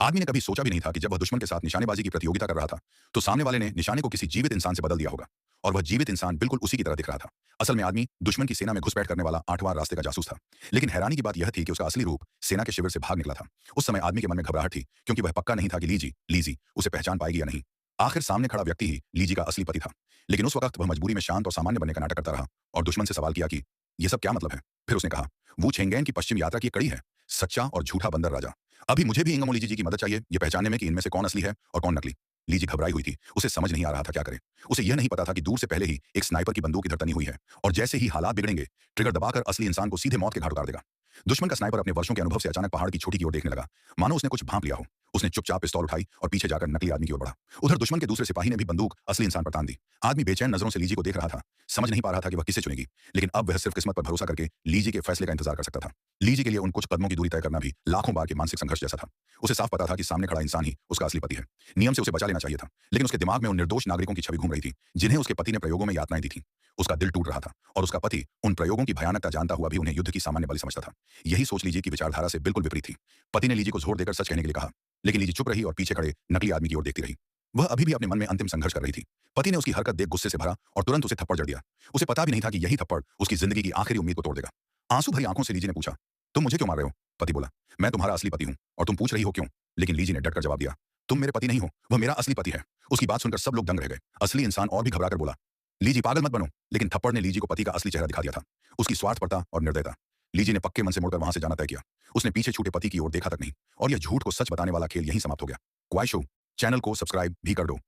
आदमी ने कभी सोचा भी नहीं था कि जब वह दुश्मन के साथ निशानेबाजी की प्रतियोगिता कर रहा था, तो सामने वाले ने निशाने को किसी जीवित इंसान से बदल दिया होगा। और वह जीवित इंसान बिल्कुल उसी की तरह दिख रहा था। असल में आदमी दुश्मन की सेना में घुसपैठ करने वाला 8वां रास्ते का जासूस था। लेकिन हैरानी की बात यह थी कि उसका असली रूप सेना के शिविर से भाग निकला था। उस समय आदमी के मन में घबराहट थी, क्योंकि वह पक्का नहीं था कि लीजी उसे पहचान पाएगी या नहीं। आखिर सामने खड़ा व्यक्ति ही लीजी का असली पति था। लेकिन उस वक्त वह मजबूरी में शांत और सामान्य बनने का नाटक करता रहा और दुश्मन से सवाल किया कि यह सब क्या मतलब है। फिर उसने कहा, वो छेंगेन की पश्चिम यात्रा की एक कड़ी है, सच्चा और झूठा बंदर राजा। अभी मुझे भी इंगमो लीजी जी की मदद चाहिए, ये पहचानने में कि इनमें से कौन असली है और कौन नकली। लीजी घबराई हुई थी, उसे समझ नहीं आ रहा था क्या करे। उसे यह नहीं पता था कि दूर से पहले ही एक स्नाइपर की बंदूक इधर तनी हुई है और जैसे ही हालात बिगड़ेंगे, ट्रिगर दबाकर असली इंसान को सीधे मौत के घाट उतार देगा। दुश्मन का स्नाइपर अपने वर्षों के अनुभव से अचानक पहाड़ की चोटी की ओर देखने लगा, मानो उसने कुछ भांप लिया हो। उसने चुपचाप पिस्तौल उठाई और पीछे जाकर नकली आदमी की ओर बढ़ा। उधर दुश्मन के दूसरे सिपाही ने भी बंदूक असली इंसान पर तान दी। आदमी बेचैन नजरों से लीजी को देख रहा था, समझ नहीं पा रहा था कि वह किसे चुनेगी। लेकिन अब वह सिर्फ किस्मत पर भरोसा करके लीजी के फैसले का इंतजार कर सकता था। लीजी के लिए उन कुछ कदमों की दूरी तय करना भी लाखों बार के मानसिक संघर्ष जैसा था। उसे साफ पता था कि सामने खड़ा इंसान ही उसका असली पति है। नियम से उसे बचा लेना चाहिए था, लेकिन उसके दिमाग में उन निर्दोष नागरिकों की छवि घूम रही थी, जिन्हें उसके पति ने प्रयोगों में यातनाएं दी थी। उसका दिल टूट रहा था और उसका पति उन प्रयोगों की भयानकता जानता हुआ भी उन्हें युद्ध की सामान्य बलि समझता था। यही सोच लीजी की विचारधारा से बिल्कुल विपरीत थी। पति ने लीजी को जोर देकर सच कहने के लिए कहा, लेकिन लीजी चुप रही और पीछे खड़े नकली आदमी की ओर देखती रही। वह अभी भी अपने मन में अंतिम संघर्ष कर रही थी। पति ने उसकी हरकत देख गुस्से से भरा और तुरंत उसे थप्पड़ जड़ दिया। उसे पता भी नहीं था कि यही थप्पड़ उसकी जिंदगी की आखिरी उम्मीद को तोड़ देगा। आंसू भरी आंखों से लीजी ने पूछा, तुम मुझे क्यों मार रहे हो? पति बोला, मैं तुम्हारा असली पति हूं और तुम पूछ रही हो क्यों? लेकिन लीजी ने डटकर जवाब दिया, तुम मेरे पति नहीं हो, वह मेरा असली पति है। उसकी बात सुनकर सब लोग दंग रह गए। असली इंसान और भी घबराकर बोला, लीजी पागल मत बनो। लेकिन थप्पड़ ने लीजी को पति का असली चेहरा दिखा दिया था, उसकी स्वार्थपरता और निर्दयता। लीजी ने पक्के मन से मुड़कर वहां से जाना तय किया। उसने पीछे छूटे पति की ओर देखा तक नहीं और यह झूठ को सच बताने वाला खेल यहीं समाप्त हो गया। क्वाई शो चैनल को सब्सक्राइब भी कर दो।